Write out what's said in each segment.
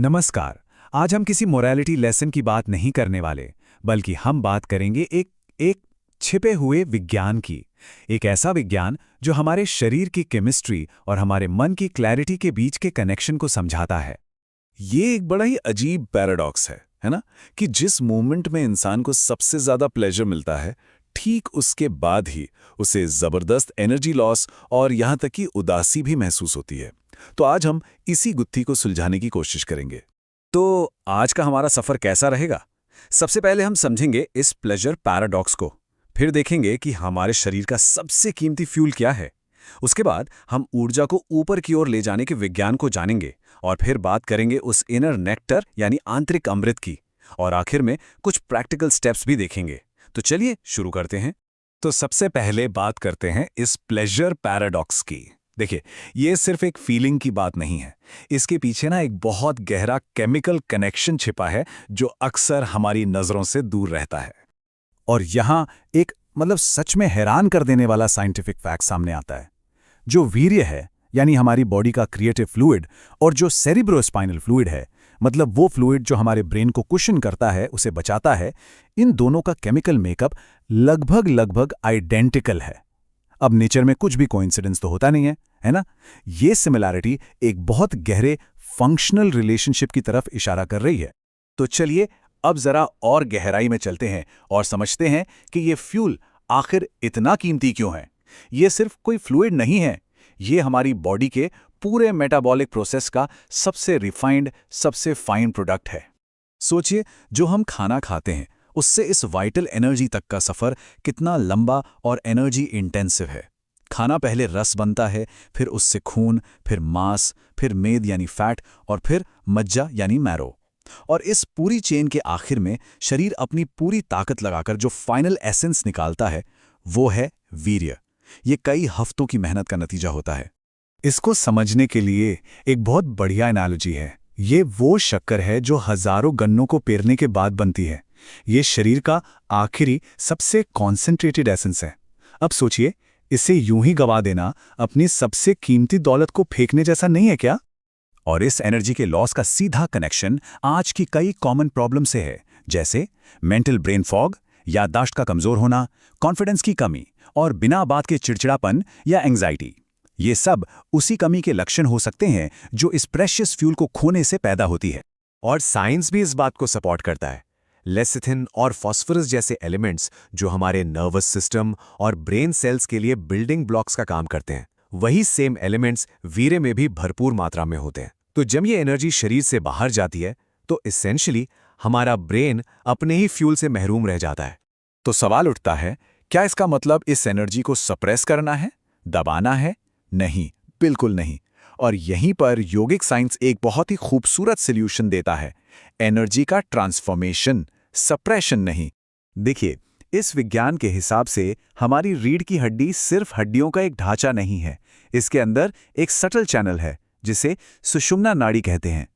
नमस्कार। आज हम किसी मोरालिटी लेसन की बात नहीं करने वाले, बल्कि हम बात करेंगे एक छिपे हुए विज्ञान की। एक ऐसा विज्ञान जो हमारे शरीर की केमिस्ट्री और हमारे मन की क्लैरिटी के बीच के कनेक्शन को समझाता है। ये एक बड़ा ही अजीब पैराडॉक्स है ना? कि जिस मोमेंट में इंसान को सबसे ज्यादा प्लेजर मिलता है, ठीक उसके बाद ही उसे जबरदस्त एनर्जी लॉस और यहां तक कि उदासी भी महसूस होती है। तो आज हम इसी गुत्थी को सुलझाने की कोशिश करेंगे। तो आज का हमारा सफर कैसा रहेगा? सबसे पहले हम समझेंगे इस प्लेजर पैराडॉक्स को, फिर देखेंगे कि हमारे शरीर का सबसे कीमती फ्यूल क्या है। उसके बाद हम ऊर्जा को ऊपर की ओर ले जाने के विज्ञान को जानेंगे और फिर बात करेंगे उस इनर नेक्टर यानी आंतरिक अमृत की, और आखिर में कुछ प्रैक्टिकल स्टेप्स भी देखेंगे। तो चलिए शुरू करते हैं। तो सबसे पहले बात करते हैं इस प्लेजर पैराडॉक्स की। देखिए, ये सिर्फ एक फीलिंग की बात नहीं है। इसके पीछे ना एक बहुत गहरा केमिकल कनेक्शन छिपा है जो अक्सर हमारी नजरों से दूर रहता है। और यहाँ एक सच में हैरान कर देने वाला साइंटिफिक फैक्ट सामने आता है। जो वीर्य है यानी हमारी बॉडी का क्रिएटिव फ्लूइड, और जो सेरिब्रोस्पाइनल फ्लूइड है, वो फ्लूइड जो हमारे ब्रेन को कुशन करता है, उसे बचाता है, इन दोनों का केमिकल मेकअप लगभग आइडेंटिकल है। अब नेचर में कुछ भी कोइंसिडेंस तो होता नहीं है ना? ये सिमिलैरिटी एक बहुत गहरे फंक्शनल रिलेशनशिप की तरफ इशारा कर रही है। तो चलिए अब जरा और गहराई में चलते हैं और समझते हैं कि ये फ्यूल आखिर इतना कीमती क्यों है। ये सिर्फ कोई फ्लूइड नहीं है, ये हमारी बॉडी के पूरे मेटाबॉलिक प्रोसेस का सबसे रिफाइंड, सबसे फाइन प्रोडक्ट है। सोचिए, जो हम खाना खाते हैं उससे इस वाइटल एनर्जी तक का सफर कितना लंबा और एनर्जी इंटेंसिव है। खाना पहले रस बनता है, फिर उससे खून, फिर मांस, फिर मेद यानी फैट, और फिर मज्जा यानी मैरो। और इस पूरी चेन के आखिर में शरीर अपनी पूरी ताकत लगाकर जो फाइनल एसेंस निकालता है, वो है वीर्य। ये कई हफ्तों की मेहनत का नतीजा होता है। इसको समझने के लिए एक बहुत बढ़िया एनालॉजी है। ये वो शक्कर है जो हजारों गन्नों को पेरने के बाद बनती है। ये शरीर का आखिरी सबसे कॉन्सेंट्रेटेड एसेंस है। अब सोचिए, इसे यूं ही गवा देना अपनी सबसे कीमती दौलत को फेंकने जैसा नहीं है क्या? और इस एनर्जी के लॉस का सीधा कनेक्शन आज की कई कॉमन प्रॉब्लम से है, जैसे मेंटल ब्रेन फॉग, याददाश्त का कमजोर होना, कॉन्फिडेंस की कमी और बिना बात के चिड़चिड़ापन या एंग्जाइटी। ये सब उसी कमी के लक्षण हो सकते हैं जो इस प्रेशियस फ्यूल को खोने से पैदा होती है। और साइंस भी इस बात को सपोर्ट करता है। लेसिथिन और फास्फोरस जैसे एलिमेंट्स जो हमारे नर्वस सिस्टम और ब्रेन सेल्स के लिए बिल्डिंग ब्लॉक्स का काम करते हैं, वही सेम एलिमेंट्स वीर्य में भी भरपूर मात्रा में होते हैं। तो जब ये एनर्जी शरीर से बाहर जाती है तो इसेंशियली हमारा ब्रेन अपने ही फ्यूल से महरूम रह जाता है। तो सवाल उठता है, क्या इसका मतलब इस एनर्जी को सप्रेस करना है, दबाना है? नहीं, बिल्कुल नहीं। और यहीं पर योगिक साइंस एक बहुत ही खूबसूरत सॉल्यूशन देता है, एनर्जी का ट्रांसफॉर्मेशन, सप्रेशन नहीं। देखिए, इस विज्ञान के हिसाब से हमारी रीढ़ की हड्डी सिर्फ हड्डियों का एक ढांचा नहीं है। इसके अंदर एक सटल चैनल है जिसे सुषुम्ना नाड़ी कहते हैं।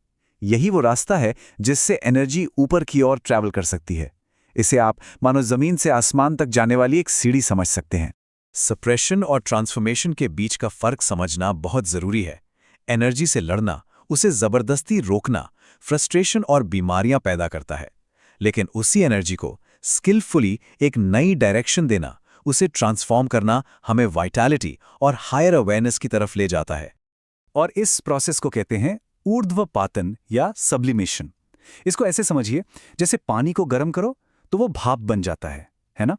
यही वो रास्ता है जिससे एनर्जी ऊपर की ओर ट्रैवल कर सकती है। इसे आप मानो जमीन से आसमान तक जाने वाली एक सीढ़ी समझ सकते हैं। सप्रेशन और ट्रांसफॉर्मेशन के बीच का फर्क समझना बहुत जरूरी है। एनर्जी से लड़ना, उसे जबरदस्ती रोकना, फ्रस्ट्रेशन और बीमारियां पैदा करता है। लेकिन उसी एनर्जी को स्किलफुली एक नई डायरेक्शन देना, उसे ट्रांसफॉर्म करना, हमें वाइटैलिटी और हायर अवेयरनेस की तरफ ले जाता है। और इस प्रोसेस को कहते हैं ऊर्ध्वपातन या सब्लिमेशन। इसको ऐसे समझिए, जैसे पानी को गर्म करो तो वो भाप बन जाता है ना?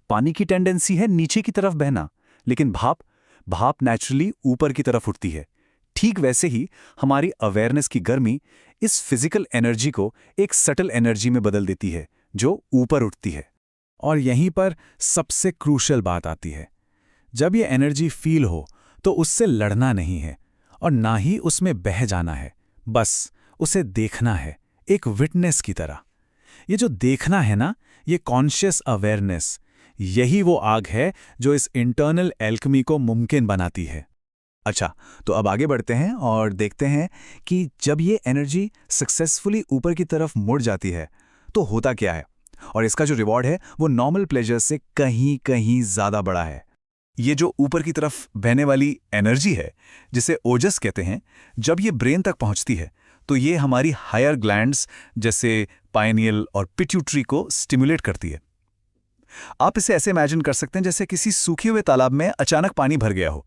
पानी की टेंडेंसी है नीचे की तरफ बहना, लेकिन भाप नेचुरली ऊपर की तरफ उठती है। ठीक वैसे ही हमारी अवेयरनेस की गर्मी इस फिजिकल एनर्जी को एक सटल एनर्जी में बदल देती है जो ऊपर उठती है। और यहीं पर सबसे क्रूशल बात आती है। जब ये एनर्जी फील हो तो उससे लड़ना नहीं है और ना ही उसमें बह जाना है, बस उसे देखना है, एक विटनेस की तरह। ये जो देखना है ना, ये कॉन्शियस अवेयरनेस, यही वो आग है जो इस इंटरनल एल्केमी को मुमकिन बनाती है। अच्छा, तो अब आगे बढ़ते हैं और देखते हैं कि जब ये एनर्जी सक्सेसफुली ऊपर की तरफ मुड़ जाती है तो होता क्या है, और इसका जो रिवॉर्ड है वो नॉर्मल प्लेजर से कहीं कहीं ज्यादा बड़ा है। ये जो ऊपर की तरफ बहने वाली एनर्जी है, जिसे ओजस कहते हैं, जब ये ब्रेन तक पहुंचती है तो ये हमारी हायर ग्लैंड्स जैसे पाइनियल और पिट्यूटरी को स्टिमुलेट करती है। आप इसे ऐसे इमेजिन कर सकते हैं जैसे किसी सूखे हुए तालाब में अचानक पानी भर गया हो।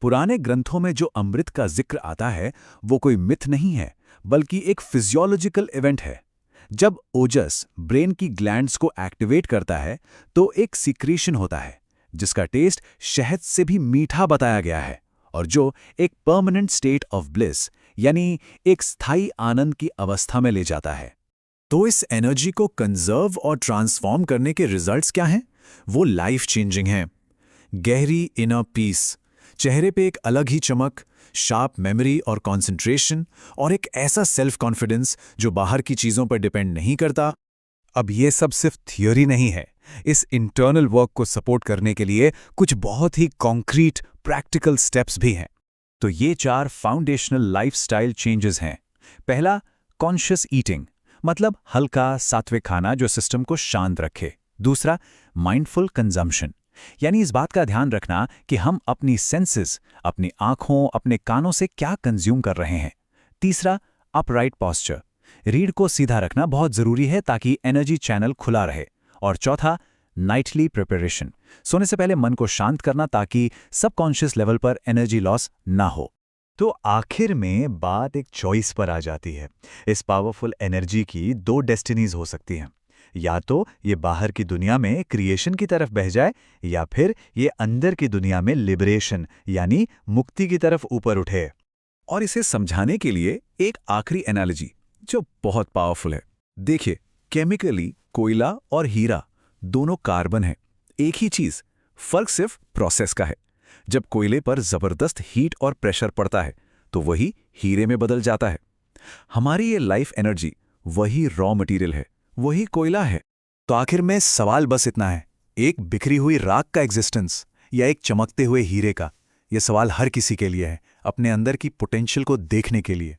पुराने ग्रंथों में जो अमृत का जिक्र आता है वो कोई मिथ नहीं है, बल्कि एक फिजियोलॉजिकल इवेंट है। जब ओजस ब्रेन की ग्लैंड्स को एक्टिवेट करता है तो एक सीक्रेशन होता है जिसका टेस्ट शहद से भी मीठा बताया गया है, और जो एक परमानेंट स्टेट ऑफ ब्लिस यानी एक स्थायी आनंद की अवस्था में ले जाता है। तो इस एनर्जी को कंजर्व और ट्रांसफॉर्म करने के रिजल्ट्स क्या हैं? वो लाइफ चेंजिंग हैं। गहरी इनर पीस, चेहरे पे एक अलग ही चमक, शार्प मेमोरी और कंसंट्रेशन, और एक ऐसा सेल्फ कॉन्फिडेंस जो बाहर की चीज़ों पर डिपेंड नहीं करता। अब ये सब सिर्फ थियोरी नहीं है। इस इंटरनल वर्क को सपोर्ट करने के लिए कुछ बहुत ही कॉन्क्रीट प्रैक्टिकल स्टेप्स भी हैं। तो ये 4 फाउंडेशनल लाइफस्टाइल चेंजेस हैं। पहला, कॉन्शियस ईटिंग, मतलब हल्का सात्विक खाना जो सिस्टम को शांत रखे। दूसरा, माइंडफुल कंजम्पशन, यानी इस बात का ध्यान रखना कि हम अपनी सेंसेस, अपनी आंखों, अपने कानों से क्या कंज्यूम कर रहे हैं। तीसरा, अपराइट पोस्चर, रीढ़ को सीधा रखना बहुत जरूरी है ताकि एनर्जी चैनल खुला रहे। और चौथा, नाइटली प्रिपरेशन, सोने से पहले मन को शांत करना ताकि सबकॉन्शियस लेवल पर एनर्जी लॉस ना हो। तो आखिर में बात एक चॉइस पर आ जाती है। इस पावरफुल एनर्जी की 2 डेस्टिनीज हो सकती हैं। या तो ये बाहर की दुनिया में क्रिएशन की तरफ बह जाए, या फिर ये अंदर की दुनिया में लिबरेशन यानी मुक्ति की तरफ ऊपर उठे। और इसे समझाने के लिए एक आखिरी एनालॉजी जो बहुत पावरफुल है। देखिए, केमिकली कोयला और हीरा दोनों कार्बन है, एक ही चीज, फर्क सिर्फ प्रोसेस का है। जब कोयले पर जबरदस्त हीट और प्रेशर पड़ता है तो वही हीरे में बदल जाता है। हमारी ये लाइफ एनर्जी वही रॉ मटेरियल है, वही कोयला है। तो आखिर में सवाल बस इतना है, एक बिखरी हुई राख का एग्जिस्टेंस या एक चमकते हुए हीरे का? यह सवाल हर किसी के लिए है, अपने अंदर की पोटेंशियल को देखने के लिए।